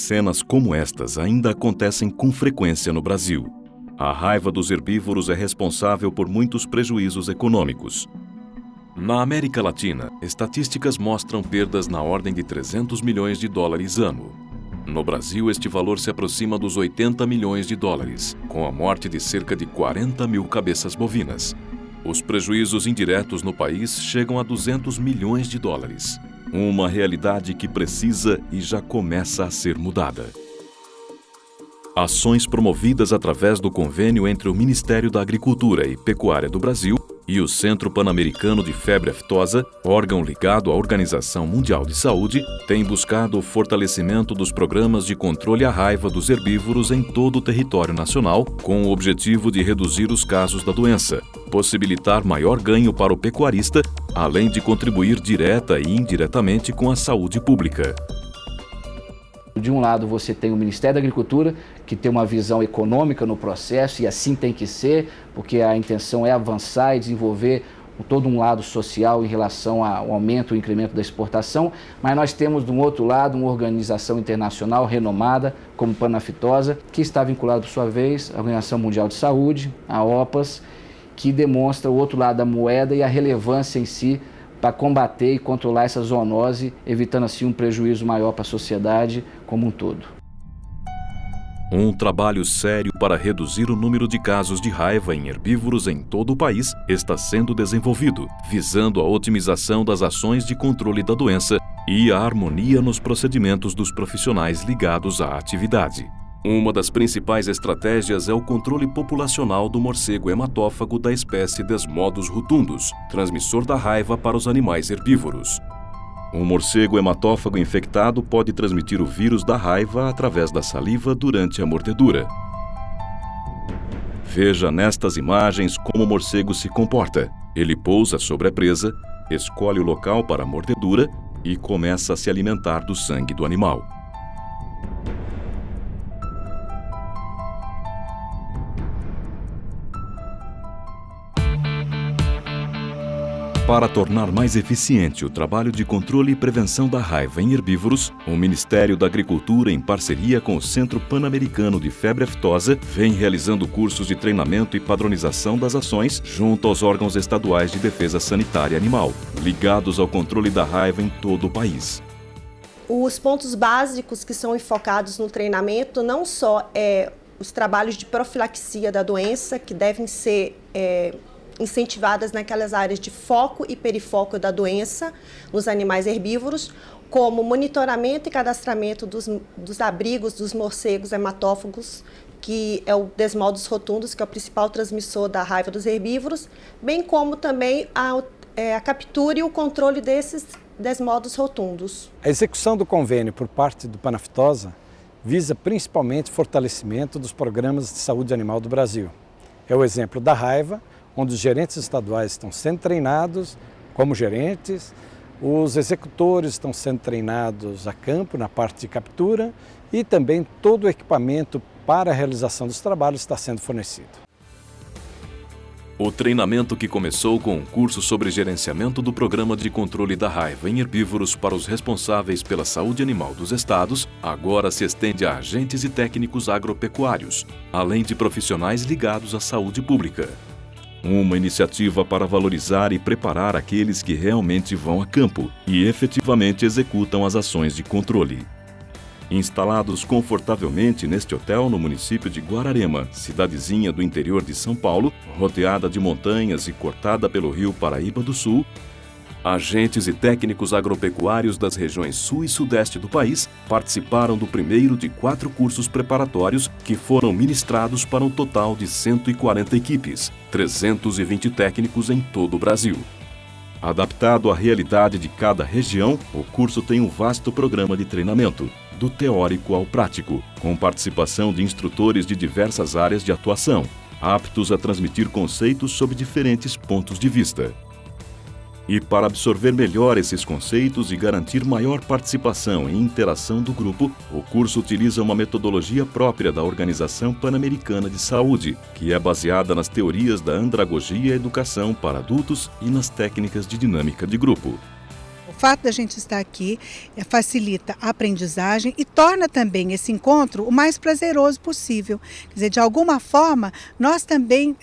cenas como estas ainda acontecem com frequência no Brasil. A raiva dos herbívoros é responsável por muitos prejuízos econômicos. Na América Latina, estatísticas mostram perdas na ordem de 300 milhões de dólares ano. No Brasil, este valor se aproxima dos 80 milhões de dólares, com a morte de cerca de 40 mil cabeças bovinas. Os prejuízos indiretos no país chegam a 200 milhões de dólares. Uma realidade que precisa e já começa a ser mudada. Ações promovidas através do convênio entre o Ministério da Agricultura e Pecuária do Brasil e o Centro Pan-Americano de Febre Aftosa, órgão ligado à Organização Mundial de Saúde, têm buscado o fortalecimento dos programas de controle à raiva dos herbívoros em todo o território nacional, com o objetivo de reduzir os casos da doença, possibilitar maior ganho para o pecuarista, além de contribuir direta e indiretamente com a saúde pública. De um lado você tem o Ministério da Agricultura, que tem uma visão econômica no processo, e assim tem que ser, porque a intenção é avançar e desenvolver todo um lado social em relação ao aumento e incremento da exportação, mas nós temos, de um outro lado, uma organização internacional renomada, como Panaftosa, que está vinculada, por sua vez, à Organização Mundial de Saúde, a OPAS, que demonstra o outro lado da moeda e a relevância em si para combater e controlar essa zoonose, evitando assim um prejuízo maior para a sociedade como um todo. Um trabalho sério para reduzir o número de casos de raiva em herbívoros em todo o país está sendo desenvolvido, visando a otimização das ações de controle da doença e a harmonia nos procedimentos dos profissionais ligados à atividade. Uma das principais estratégias é o controle populacional do morcego hematófago da espécie Desmodus rotundus, transmissor da raiva para os animais herbívoros. Um morcego hematófago infectado pode transmitir o vírus da raiva através da saliva durante a mordedura. Veja nestas imagens como o morcego se comporta. Ele pousa sobre a presa, escolhe o local para a mordedura e começa a se alimentar do sangue do animal. Para tornar mais eficiente o trabalho de controle e prevenção da raiva em herbívoros, o Ministério da Agricultura, em parceria com o Centro Pan-Americano de Febre Aftosa, vem realizando cursos de treinamento e padronização das ações junto aos órgãos estaduais de defesa sanitária animal, ligados ao controle da raiva em todo o país. Os pontos básicos que são enfocados no treinamento não só os trabalhos de profilaxia da doença, que devem ser incentivadas naquelas áreas de foco e perifoco da doença nos animais herbívoros, como monitoramento e cadastramento dos abrigos dos morcegos hematófagos, que é o Desmodus rotundus, que é o principal transmissor da raiva dos herbívoros, bem como também a captura e o controle desses Desmodus rotundus. A execução do convênio por parte do Panaftosa visa principalmente o fortalecimento dos programas de saúde animal do Brasil. É o exemplo da raiva, onde os gerentes estaduais estão sendo treinados como gerentes, os executores estão sendo treinados a campo na parte de captura e também todo o equipamento para a realização dos trabalhos está sendo fornecido. O treinamento, que começou com um curso sobre gerenciamento do Programa de Controle da Raiva em Herbívoros para os responsáveis pela saúde animal dos estados, agora se estende a agentes e técnicos agropecuários, além de profissionais ligados à saúde pública. Uma iniciativa para valorizar e preparar aqueles que realmente vão a campo e efetivamente executam as ações de controle. Instalados confortavelmente neste hotel no município de Guararema, cidadezinha do interior de São Paulo, rodeada de montanhas e cortada pelo rio Paraíba do Sul, agentes e técnicos agropecuários das regiões sul e sudeste do país participaram do primeiro de 4 cursos preparatórios que foram ministrados para um total de 140 equipes, 320 técnicos em todo o Brasil. Adaptado à realidade de cada região, o curso tem um vasto programa de treinamento, do teórico ao prático, com participação de instrutores de diversas áreas de atuação, aptos a transmitir conceitos sob diferentes pontos de vista. E para absorver melhor esses conceitos e garantir maior participação e interação do grupo, o curso utiliza uma metodologia própria da Organização Pan-Americana de Saúde, que é baseada nas teorias da andragogia e educação para adultos e nas técnicas de dinâmica de grupo. fato da gente estar aqui facilita a aprendizagem e torna também esse encontro o mais prazeroso possível. Quer dizer, de alguma forma, nós também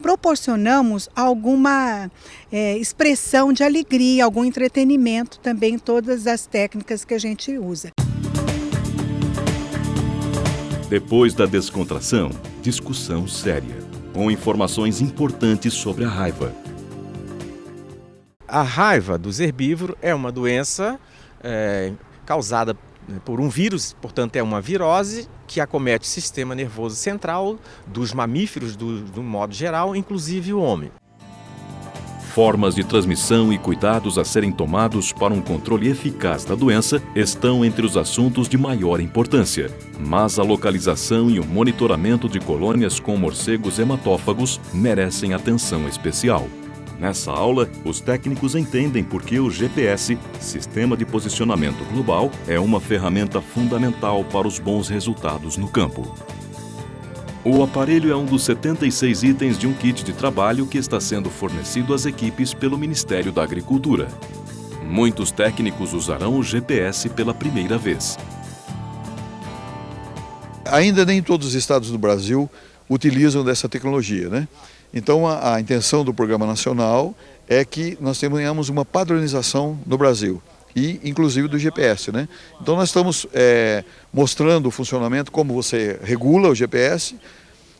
proporcionamos alguma expressão de alegria, algum entretenimento também em todas as técnicas que a gente usa. Depois da descontração, discussão séria, com informações importantes sobre a raiva. A raiva dos herbívoros é uma doença causada por um vírus, portanto é uma virose que acomete o sistema nervoso central dos mamíferos do modo geral, inclusive o homem. Formas de transmissão e cuidados a serem tomados para um controle eficaz da doença estão entre os assuntos de maior importância. Mas a localização e o monitoramento de colônias com morcegos hematófagos merecem atenção especial. Nessa aula, os técnicos entendem por que o GPS, Sistema de Posicionamento Global, é uma ferramenta fundamental para os bons resultados no campo. O aparelho é um dos 76 itens de um kit de trabalho que está sendo fornecido às equipes pelo Ministério da Agricultura. Muitos técnicos usarão o GPS pela primeira vez. Ainda nem todos os estados do Brasil utilizam dessa tecnologia, né? Então a intenção do Programa Nacional é que nós tenhamos uma padronização no Brasil. E inclusive do GPS, né? Então nós estamos mostrando o funcionamento, como você regula o GPS,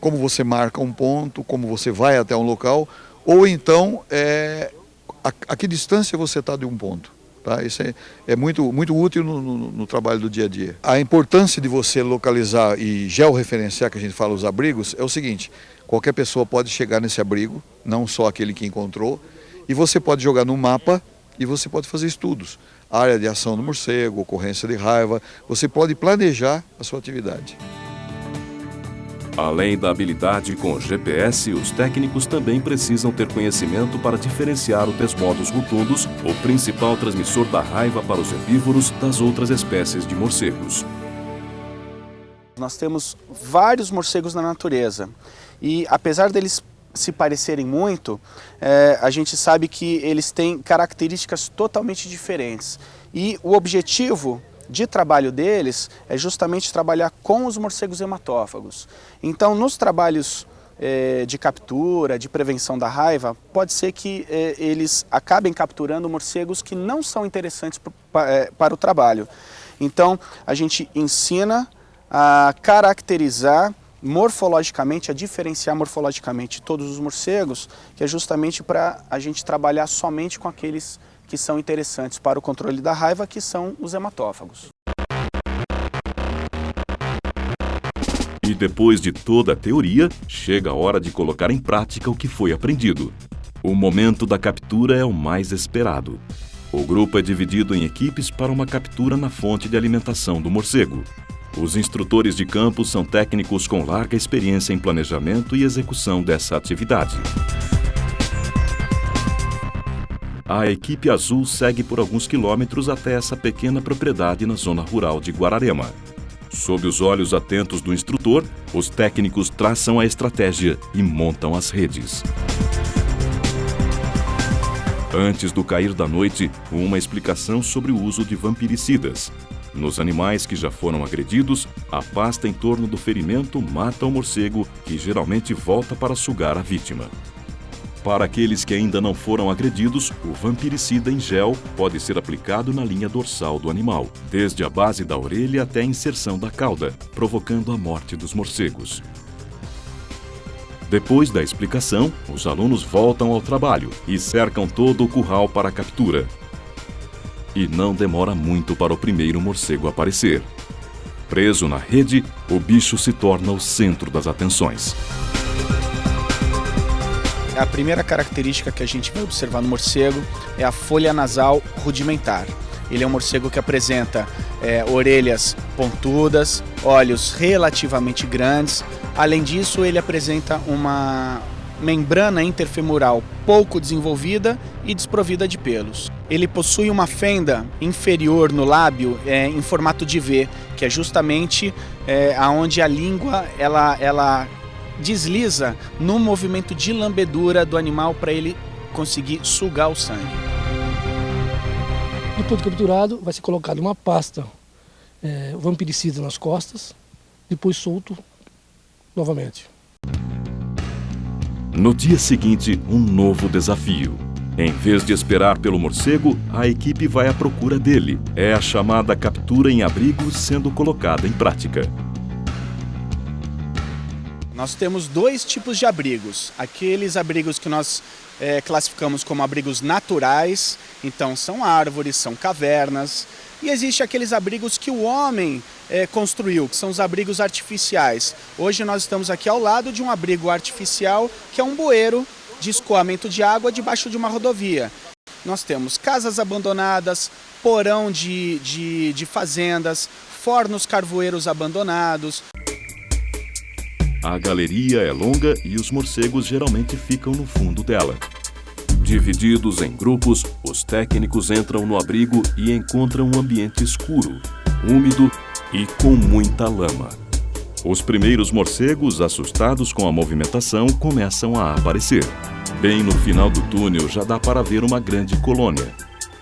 como você marca um ponto, como você vai até um local, ou então a que distância você está de um ponto. Tá? Isso é muito útil no trabalho do dia a dia. A importância de você localizar e georreferenciar, que a gente fala os abrigos, é o seguinte: qualquer pessoa pode chegar nesse abrigo, não só aquele que encontrou, e você pode jogar no mapa e você pode fazer estudos. Área de ação do morcego, ocorrência de raiva, você pode planejar a sua atividade. Além da habilidade com o GPS, os técnicos também precisam ter conhecimento para diferenciar o Desmodus rotundus, o principal transmissor da raiva para os herbívoros, das outras espécies de morcegos. Nós temos vários morcegos na natureza e, apesar deles se parecerem muito, a gente sabe que eles têm características totalmente diferentes. E o objetivo de trabalho deles é justamente trabalhar com os morcegos hematófagos. Então, nos trabalhos de captura, de prevenção da raiva, pode ser que eles acabem capturando morcegos que não são interessantes para o trabalho. Então, a gente ensina a caracterizar morfologicamente, a diferenciar morfologicamente todos os morcegos, que é justamente para a gente trabalhar somente com aqueles que são interessantes para o controle da raiva, que são os hematófagos. E depois de toda a teoria, chega a hora de colocar em prática o que foi aprendido. O momento da captura é o mais esperado. O grupo é dividido em equipes para uma captura na fonte de alimentação do morcego. Os instrutores de campo são técnicos com larga experiência em planejamento e execução dessa atividade. A equipe azul segue por alguns quilômetros até essa pequena propriedade na zona rural de Guararema. Sob os olhos atentos do instrutor, os técnicos traçam a estratégia e montam as redes. Antes do cair da noite, uma explicação sobre o uso de vampiricidas. Nos animais que já foram agredidos, a pasta em torno do ferimento mata o morcego, que geralmente volta para sugar a vítima. Para aqueles que ainda não foram agredidos, o vampiricida em gel pode ser aplicado na linha dorsal do animal, desde a base da orelha até a inserção da cauda, provocando a morte dos morcegos. Depois da explicação, os alunos voltam ao trabalho e cercam todo o curral para a captura. E não demora muito para o primeiro morcego aparecer. Preso na rede, o bicho se torna o centro das atenções. A primeira característica que a gente vai observar no morcego é a folha nasal rudimentar. Ele é um morcego que apresenta orelhas pontudas, olhos relativamente grandes. Além disso, ele apresenta uma membrana interfemoral pouco desenvolvida e desprovida de pelos. Ele possui uma fenda inferior no lábio em formato de V, que é justamente aonde a língua ela desliza no movimento de lambedura do animal para ele conseguir sugar o sangue. Depois de capturado, vai ser colocado uma pasta vampiricida nas costas, depois solto novamente. No dia seguinte, um novo desafio. Em vez de esperar pelo morcego, a equipe vai à procura dele. É a chamada captura em abrigo sendo colocada em prática. Nós temos dois tipos de abrigos. Aqueles abrigos que nós classificamos como abrigos naturais, então são árvores, são cavernas. E existe aqueles abrigos que o homem construiu, que são os abrigos artificiais. Hoje nós estamos aqui ao lado de um abrigo artificial, que é um bueiro de escoamento de água debaixo de uma rodovia. Nós temos casas abandonadas, porão de fazendas, fornos carvoeiros abandonados. A galeria é longa e os morcegos geralmente ficam no fundo dela. Divididos em grupos, os técnicos entram no abrigo e encontram um ambiente escuro, úmido e com muita lama. Os primeiros morcegos, assustados com a movimentação, começam a aparecer. Bem no final do túnel já dá para ver uma grande colônia.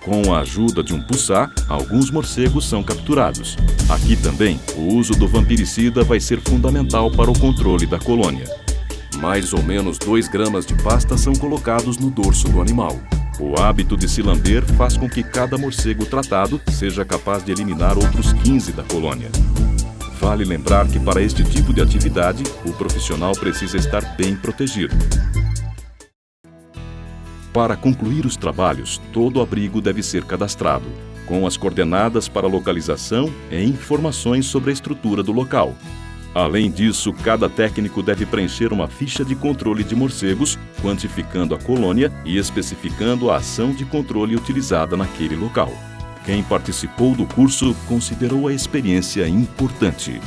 Com a ajuda de um pulsar, alguns morcegos são capturados. Aqui também, o uso do vampiricida vai ser fundamental para o controle da colônia. Mais ou menos 2 gramas de pasta são colocados no dorso do animal. O hábito de se lamber faz com que cada morcego tratado seja capaz de eliminar outros 15 da colônia. Vale lembrar que para este tipo de atividade, o profissional precisa estar bem protegido. Para concluir os trabalhos, todo abrigo deve ser cadastrado, com as coordenadas para localização e informações sobre a estrutura do local. Além disso, cada técnico deve preencher uma ficha de controle de morcegos, quantificando a colônia e especificando a ação de controle utilizada naquele local. Quem participou do curso considerou a experiência importante.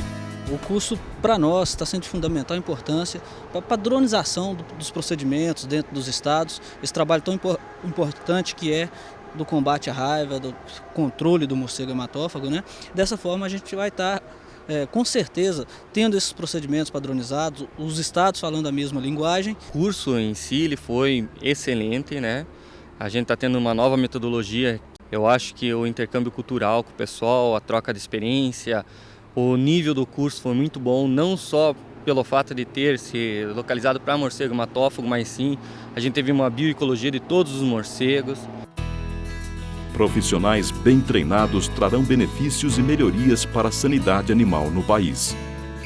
O curso, para nós, está sendo de fundamental importância para a padronização dos procedimentos dentro dos estados, esse trabalho tão importante que é do combate à raiva, do controle do morcego hematófago, né? Dessa forma, a gente vai estar, com certeza, tendo esses procedimentos padronizados, os estados falando a mesma linguagem. O curso em si ele foi excelente, né? A gente está tendo uma nova metodologia. Eu acho que o intercâmbio cultural com o pessoal, a troca de experiência, o nível do curso foi muito bom, não só pelo fato de ter se localizado para morcego hematófago, mas sim a gente teve uma bioecologia de todos os morcegos. Profissionais bem treinados trarão benefícios e melhorias para a sanidade animal no país.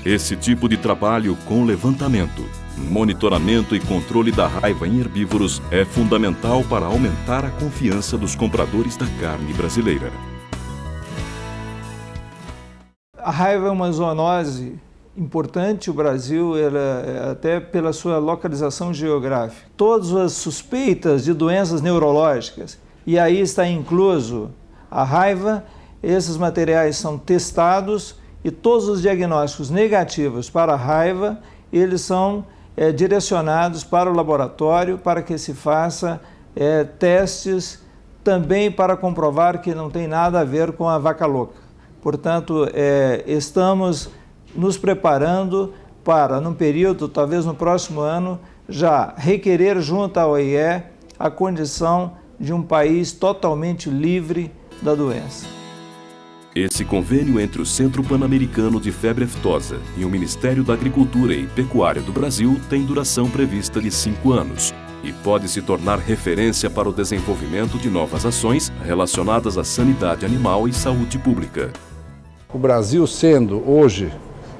Esse tipo de trabalho com levantamento, monitoramento e controle da raiva em herbívoros é fundamental para aumentar a confiança dos compradores da carne brasileira. A raiva é uma zoonose importante, o Brasil, até pela sua localização geográfica. Todas as suspeitas de doenças neurológicas, e aí está incluso a raiva, esses materiais são testados e todos os diagnósticos negativos para a raiva, eles são direcionados para o laboratório para que se faça testes também para comprovar que não tem nada a ver com a vaca louca. Portanto, estamos nos preparando para, num período, talvez no próximo ano, já requerer junto à OIE a condição de um país totalmente livre da doença. Esse convênio entre o Centro Pan-Americano de Febre Aftosa e o Ministério da Agricultura e Pecuária do Brasil tem duração prevista de 5 anos e pode se tornar referência para o desenvolvimento de novas ações relacionadas à sanidade animal e saúde pública. O Brasil, sendo hoje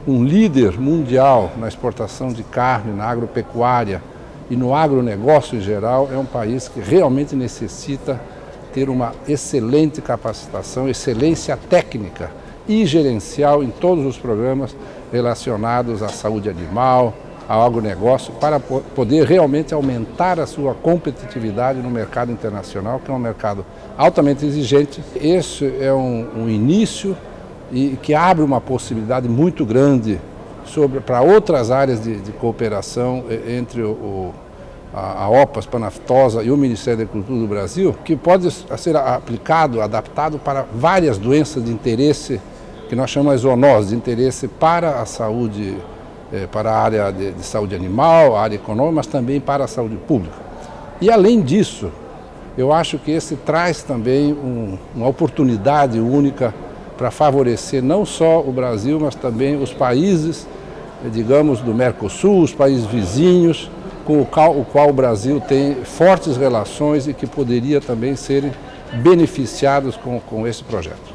um líder mundial na exportação de carne, na agropecuária e no agronegócio em geral, é um país que realmente necessita ter uma excelente capacitação, excelência técnica e gerencial em todos os programas relacionados à saúde animal, ao agronegócio, para poder realmente aumentar a sua competitividade no mercado internacional, que é um mercado altamente exigente. Esse é um início e que abre uma possibilidade muito grande para outras áreas de cooperação entre a OPAS Panaftosa e o Ministério da Agricultura do Brasil, que pode ser aplicado, adaptado para várias doenças de interesse, que nós chamamos de zoonoses, de interesse para a saúde, para a área de saúde animal, a área econômica, mas também para a saúde pública. E além disso, Eu acho que esse traz também uma oportunidade única para favorecer não só o Brasil, mas também os países, digamos, do Mercosul, os países vizinhos, com o qual o Brasil tem fortes relações e que poderia também serem beneficiados com esse projeto.